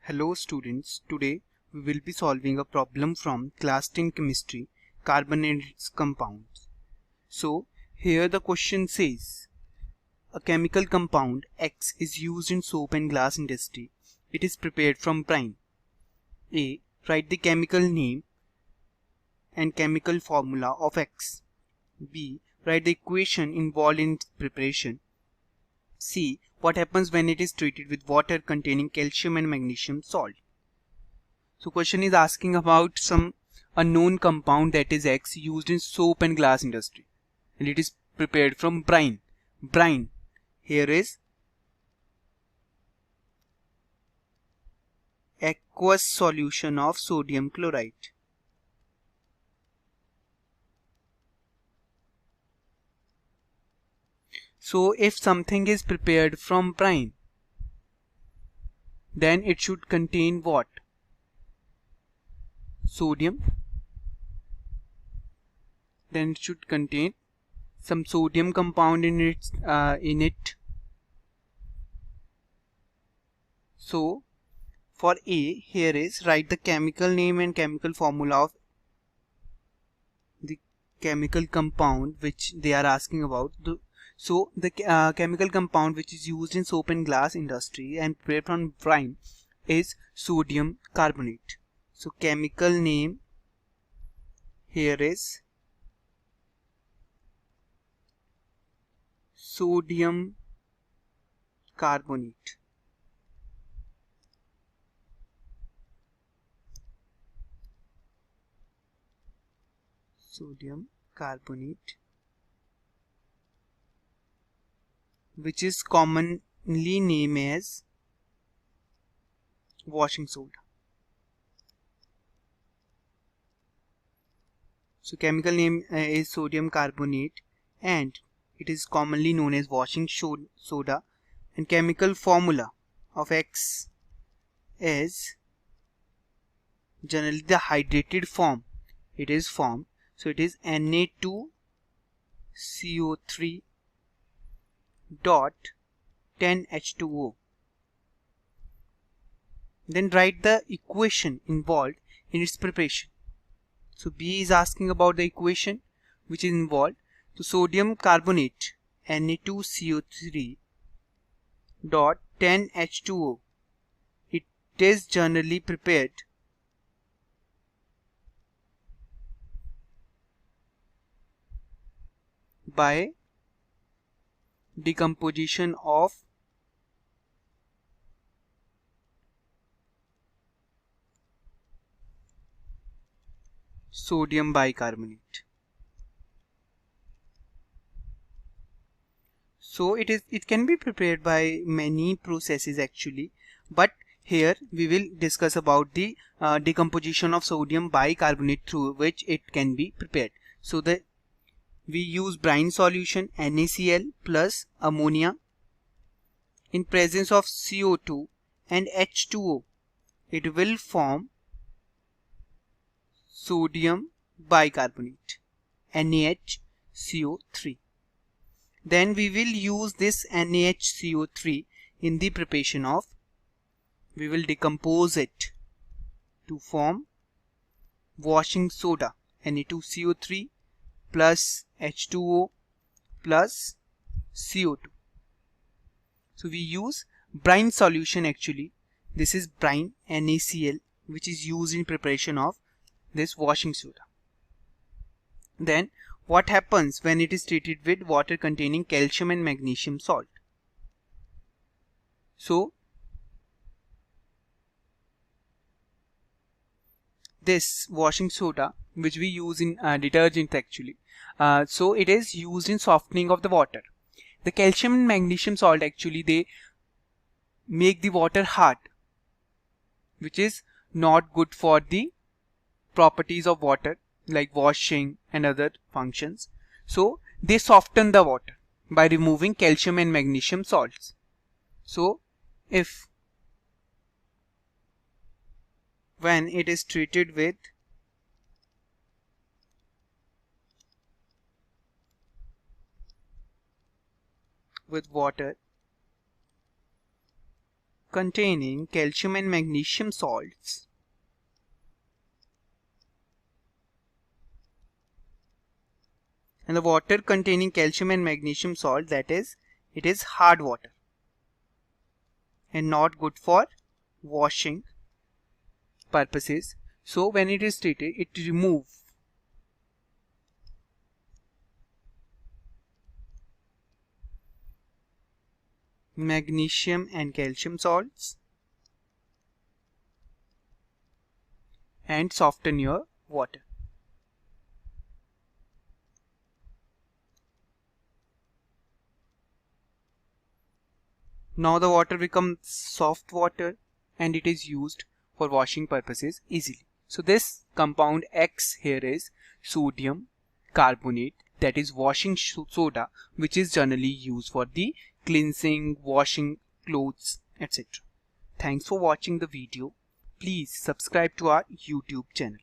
Hello students, today we will be solving a problem from class 10 chemistry, carbonates compounds. So here the question says, a chemical compound X is used in soap and glass industry. It is prepared from brine. A. Write the chemical name and chemical formula of X. B. Write the equation involved in its preparation. C. What happens when it is treated with water containing calcium and magnesium salt? So question is asking about some unknown compound that is X used in soap and glass industry, and it is prepared from brine. Brine here is aqueous solution of sodium chloride. So if something is prepared from brine, then it should contain what? Sodium. Then it should contain some sodium compound in it. So for A, here is write the chemical name and chemical formula of the chemical compound which they are asking about. So the chemical compound which is used in soap and glass industry and prepared from brine is sodium carbonate. So chemical name here is sodium carbonate. Sodium carbonate, which is commonly named as washing soda. So chemical name is sodium carbonate and it is commonly known as washing soda, and chemical formula of X is generally the hydrated form. It is formed, so it is Na2CO3 dot 10H2O. Then write the equation involved in its preparation. So B is asking about the equation which is involved. So sodium carbonate Na2CO3 dot 10H2O. It is generally prepared by decomposition of sodium bicarbonate. So it can be prepared by many processes actually, but here we will discuss about the decomposition of sodium bicarbonate through which it can be prepared. So we use brine solution NaCl plus ammonia in presence of CO2 and H2O. It will form sodium bicarbonate NaHCO3. Then we will use this NaHCO3 in the preparation of, we will decompose it to form washing soda Na2CO3 plus H2O plus CO2. So we use brine solution actually. This is brine NaCl which is used in preparation of this washing soda. Then what happens when it is treated with water containing calcium and magnesium salt? So this washing soda which we use in detergent actually, so it is used in softening of the water. The calcium and magnesium salt actually they make the water hard, which is not good for the properties of water like washing and other functions. So they soften the water by removing calcium and magnesium salts. So if when it is treated with water containing calcium and magnesium salts and the water containing calcium and magnesium salt, that is, it is hard water and not good for washing purposes. So when it is treated, it remove magnesium and calcium salts and soften your water. Now the water becomes soft water and it is used for washing purposes easily. So this compound X here is sodium carbonate, that is washing soda, which is generally used for the cleansing, washing clothes, etc. Thanks for watching the video. Please subscribe to our YouTube channel.